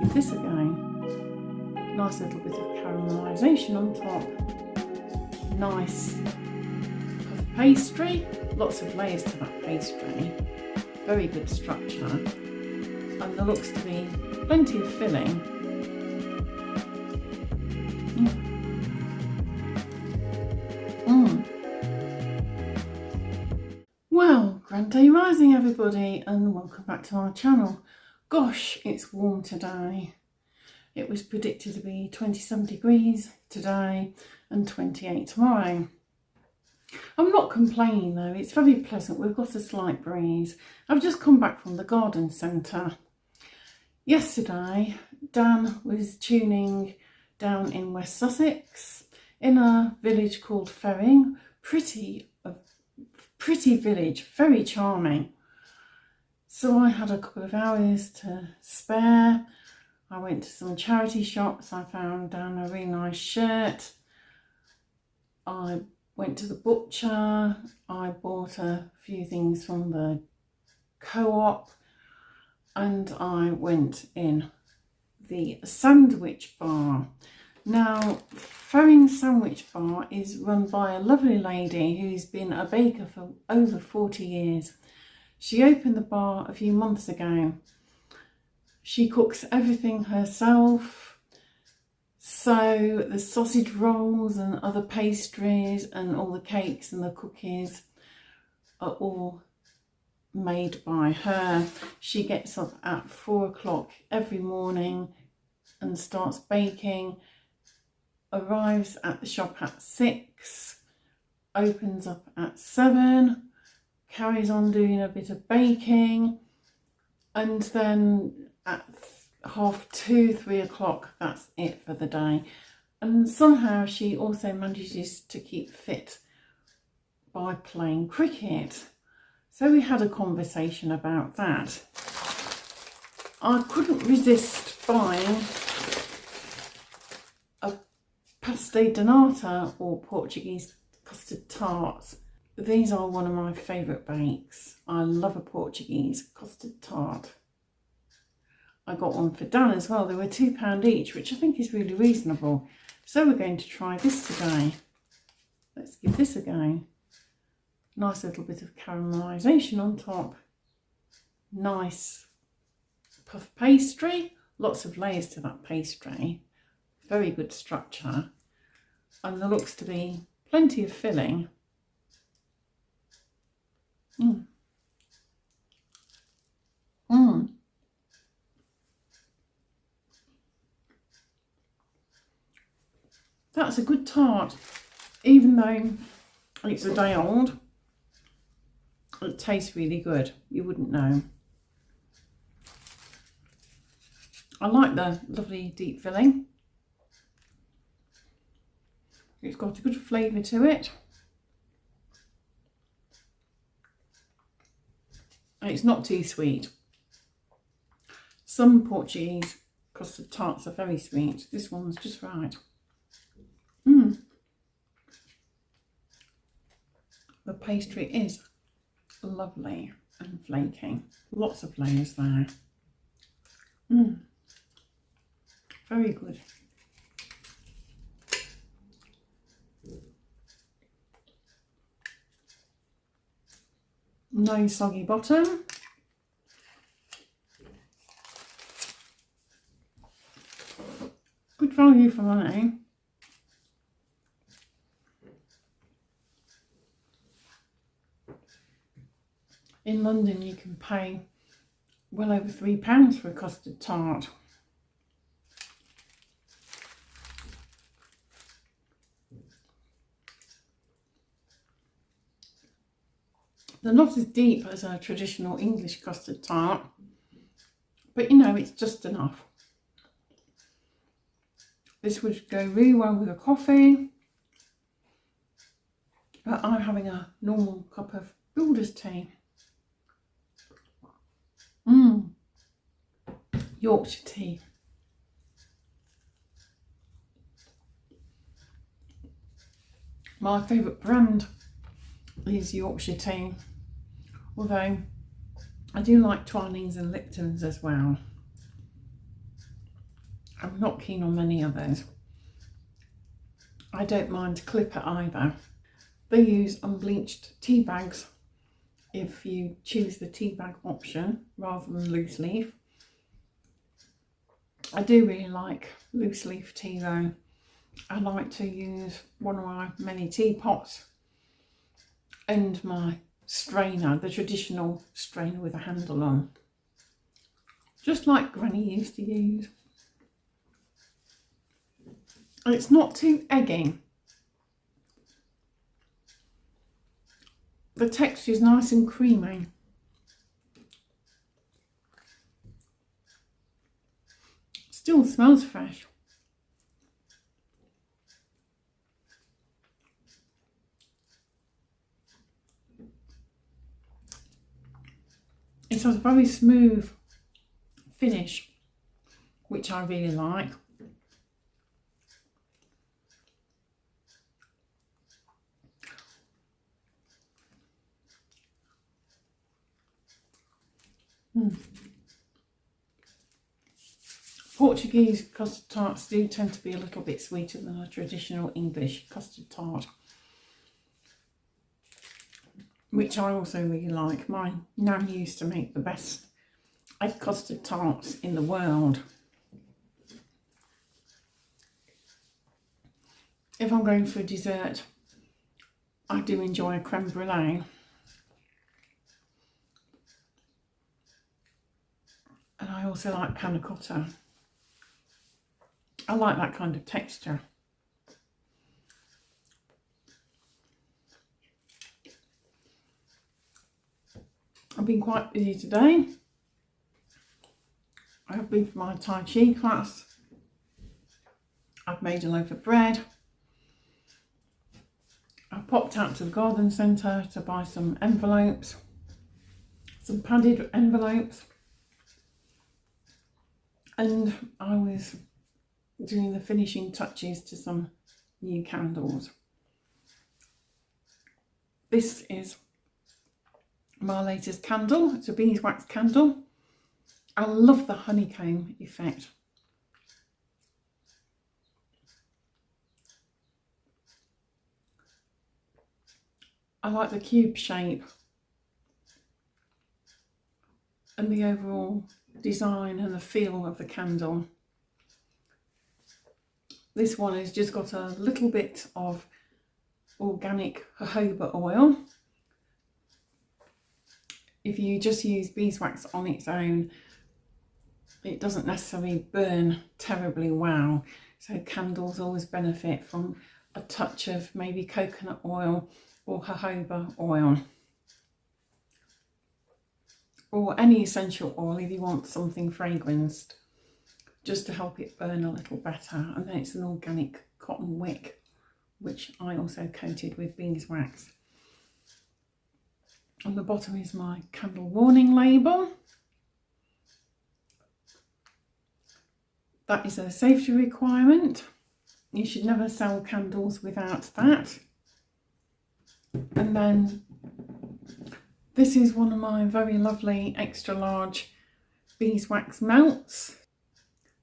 give this a go. Nice little bit of caramelisation on top. Nice puff pastry. Lots of layers to that pastry. Very good structure. And there looks to be plenty of filling. Well, grand day rising everybody, and welcome back to our channel. Gosh, it's warm today. It was predicted to be 27 degrees today and 28 tomorrow. I'm not complaining though, it's very pleasant. We've got a slight breeze. I've just come back from the garden centre. Yesterday, Dan was tuning down in West Sussex in a village called Ferring. Pretty village, very charming. So I had a couple of hours to spare. I went to some charity shops. I found Dan a really nice shirt. I went to the butcher. I bought a few things from the co-op, and I went in the sandwich bar. Now, Ferring Sandwich Bar is run by a lovely lady who's been a baker for over 40 years. She opened the bar a few months ago. She cooks everything herself. So the sausage rolls and other pastries and all the cakes and the cookies are all made by her. She gets up at 4 o'clock every morning and starts baking. Arrives at the shop at 6, opens up at 7, carries on doing a bit of baking, and then at 2:30, 3 o'clock, that's it for the day. And somehow she also manages to keep fit by playing cricket. So we had a conversation about that. I couldn't resist buying a pasteisdenata or Portuguese Custard Tarts. These are one of my favourite bakes. I love a Portuguese custard tart. I got one for Dan as well. They were £2 each, which I think is really reasonable. So we're going to try this today. Let's give this a go. Nice little bit of caramelisation on top. Nice puff pastry. Lots of layers to that pastry. Very good structure. And there looks to be plenty of filling. That's a good tart, even though it's a day old. It tastes really good. You wouldn't know. I like the lovely deep filling. It's got a good flavour to it. And it's not too sweet. Some Portuguese custard tarts are very sweet. This one's just right. The pastry is lovely and flaky. Lots of layers there. Very good. No soggy bottom. Good value for money. In London you can pay well over £3 for a custard tart. They're not as deep as a traditional English custard tart, but you know, it's just enough. This would go really well with a coffee, but I'm having a normal cup of builder's tea. Yorkshire tea. My favourite brand is Yorkshire tea, although I do like Twinings and Liptons as well. I'm not keen on many others. I don't mind Clipper either. They use unbleached tea bags if you choose the tea bag option rather than loose leaf. I do really like loose leaf tea though. I like to use one of my many teapots and my strainer, the traditional strainer with a handle on, just like Granny used to use. And it's not too eggy. The texture is nice and creamy. Still smells fresh. It has a very smooth finish, which I really like. Portuguese custard tarts do tend to be a little bit sweeter than a traditional English custard tart, which I also really like. My nan used to make the best egg custard tarts in the world. If I'm going for a dessert, I do enjoy a creme brulee. And I also like panna cotta. I like that kind of texture. I've been quite busy today. I've been for my Tai Chi class. I've made a loaf of bread. I popped out to the garden centre to buy some envelopes, some padded envelopes. And I was doing the finishing touches to some new candles. This is my latest candle. It's a beeswax candle. I love the honeycomb effect. I like the cube shape and the overall design and the feel of the candle. This one has just got a little bit of organic jojoba oil. If you just use beeswax on its own, it doesn't necessarily burn terribly well. So candles always benefit from a touch of maybe coconut oil or jojoba oil. Or any essential oil if you want something fragranced, just to help it burn a little better. And then it's an organic cotton wick, which I also coated with beeswax. On the bottom is my candle warning label. That is a safety requirement. You should never sell candles without that. And then this is one of my very lovely extra large beeswax melts.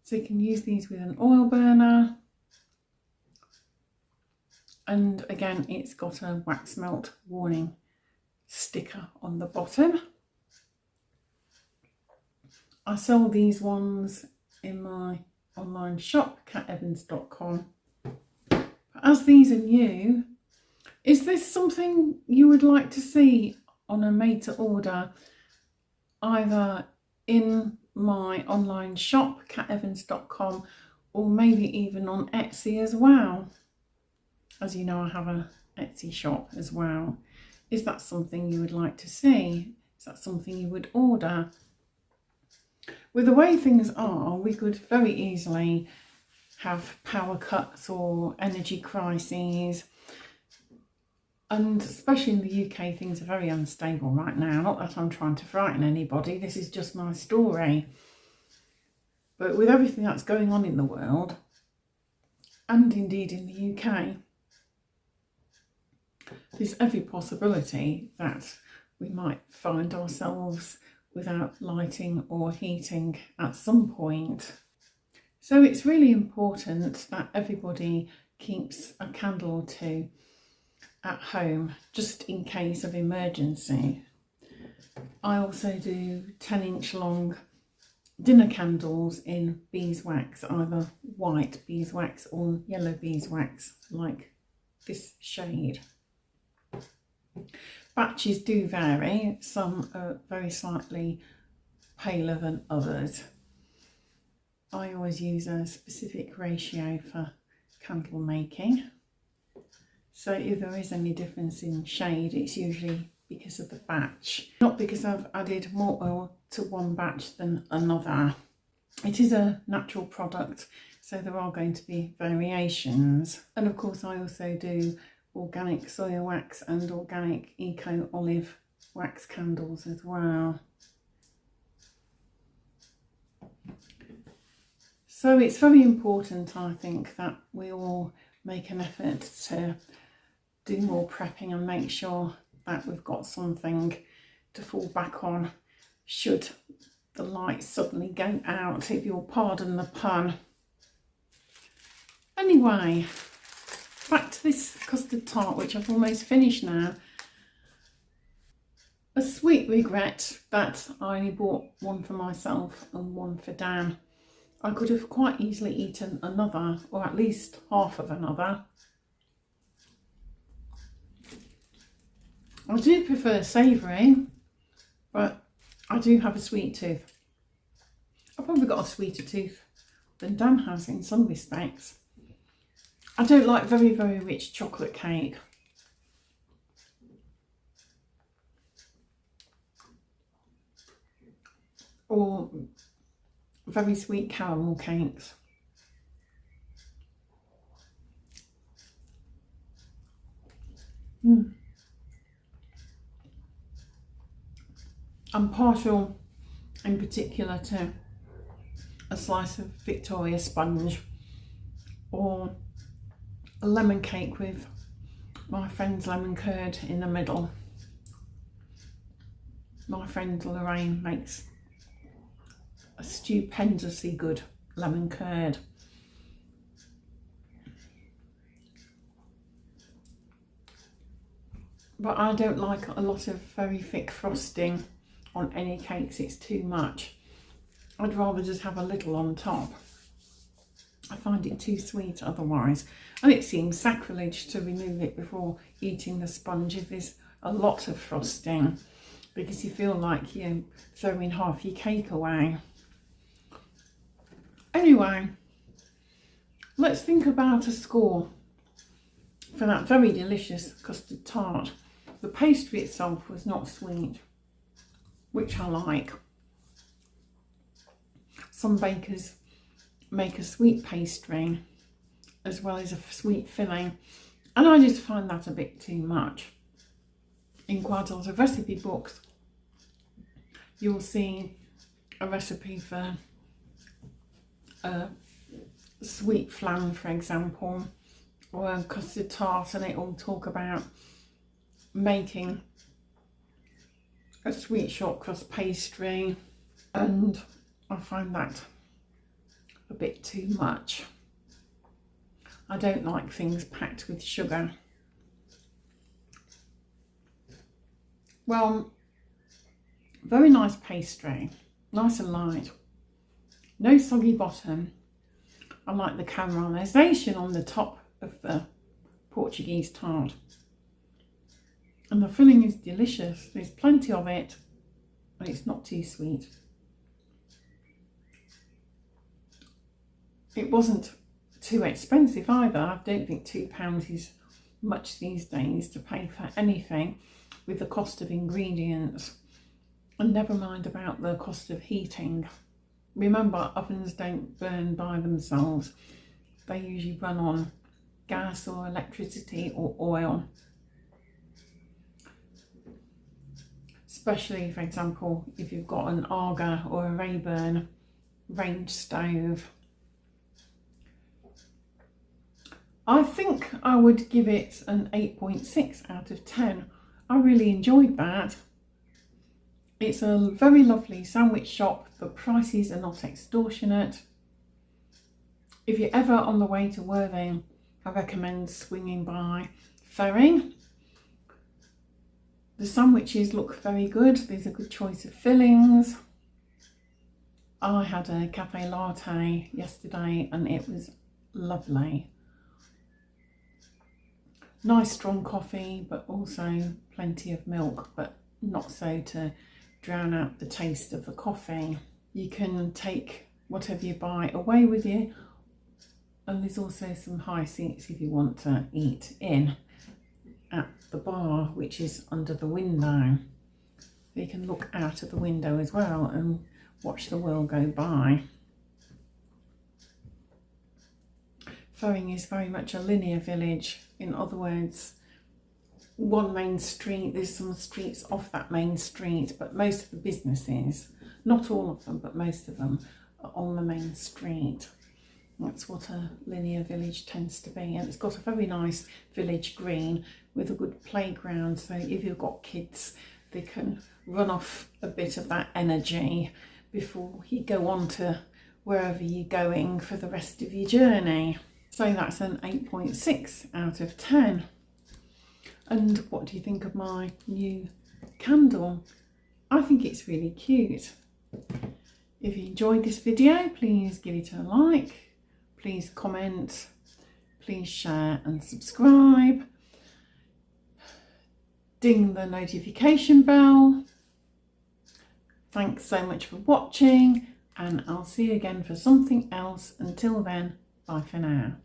So you can use these with an oil burner. And again, it's got a wax melt warning sticker on the bottom. I sell these ones in my online shop, catevans.com. As these are new, is this something you would like to see on a made to order, either in my online shop, catevans.com, or maybe even on Etsy as well? As you know, I have a Etsy shop as well. Is that something you would like to see? Is that something you would order? With the way things are, we could very easily have power cuts or energy crises. And especially in the UK, things are very unstable right now. Not that I'm trying to frighten anybody, this is just my story. But with everything that's going on in the world, and indeed in the UK, there's every possibility that we might find ourselves without lighting or heating at some point. So it's really important that everybody keeps a candle or two at home just in case of emergency. I also do 10-inch long dinner candles in beeswax, either white beeswax or yellow beeswax, like this shade. Batches do vary, some are very slightly paler than others. I always use a specific ratio for candle making, so if there is any difference in shade, it's usually because of the batch, not because I've added more oil to one batch than another. It is a natural product, so there are going to be variations. And of course I also do organic soya wax and organic eco olive wax candles as well. So it's very important, I think, that we all make an effort to do more prepping and make sure that we've got something to fall back on should the lights suddenly go out, if you'll pardon the pun. Anyway, back to this custard tart, which I've almost finished now. A sweet regret that I only bought one for myself and one for Dan. I could have quite easily eaten another, or at least half of another. I do prefer savoury, but I do have a sweet tooth. I've probably got a sweeter tooth than Dan has in some respects. I don't like very, very rich chocolate cake. Or very sweet caramel cakes. I'm partial in particular to a slice of Victoria sponge or a lemon cake with my friend's lemon curd in the middle. My friend Lorraine makes a stupendously good lemon curd. But I don't like a lot of very thick frosting on any cakes, it's too much. I'd rather just have a little on top. I find it too sweet otherwise, and it seems sacrilege to remove it before eating the sponge if there's a lot of frosting, because you feel like you're throwing half your cake away. Anyway, let's think about a score for that very delicious custard tart. The pastry itself was not sweet, which I like. Some bakers make a sweet pastry as well as a sweet filling, and I just find that a bit too much. In quite a lot of recipe books you'll see a recipe for a sweet flan, for example, or a custard tart, and it will talk about making a sweet short crust pastry, and I find that a bit too much. I don't like things packed with sugar. Well, very nice pastry, nice and light, no soggy bottom. I like the caramelisation on the top of the Portuguese tart, and the filling is delicious. There's plenty of it and it's not too sweet. It wasn't too expensive either. I don't think £2 is much these days to pay for anything with the cost of ingredients, and never mind about the cost of heating. Remember, ovens don't burn by themselves. They usually run on gas or electricity or oil. Especially, for example, if you've got an Arga or a Rayburn range stove. I think I would give it an 8.6 out of 10. I really enjoyed that. It's a very lovely sandwich shop. The prices are not extortionate. If you're ever on the way to Worthing, I recommend swinging by Ferring. The sandwiches look very good. There's a good choice of fillings. I had a cafe latte yesterday and it was lovely. Nice strong coffee, but also plenty of milk, but not so to drown out the taste of the coffee. You can take whatever you buy away with you, and there's also some high seats if you want to eat in at the bar, which is under the window. You can look out of the window as well and watch the world go by. Ferring is very much a linear village. In other words, one main street, there's some streets off that main street, but most of the businesses, not all of them, but most of them are on the main street. That's what a linear village tends to be. And it's got a very nice village green with a good playground. So if you've got kids, they can run off a bit of that energy before you go on to wherever you're going for the rest of your journey. So that's an 8.6 out of 10. And what do you think of my new candle? I think it's really cute. If you enjoyed this video, please give it a like. Please comment, please share and subscribe. Ding the notification bell. Thanks so much for watching, and I'll see you again for something else. Until then, bye for now.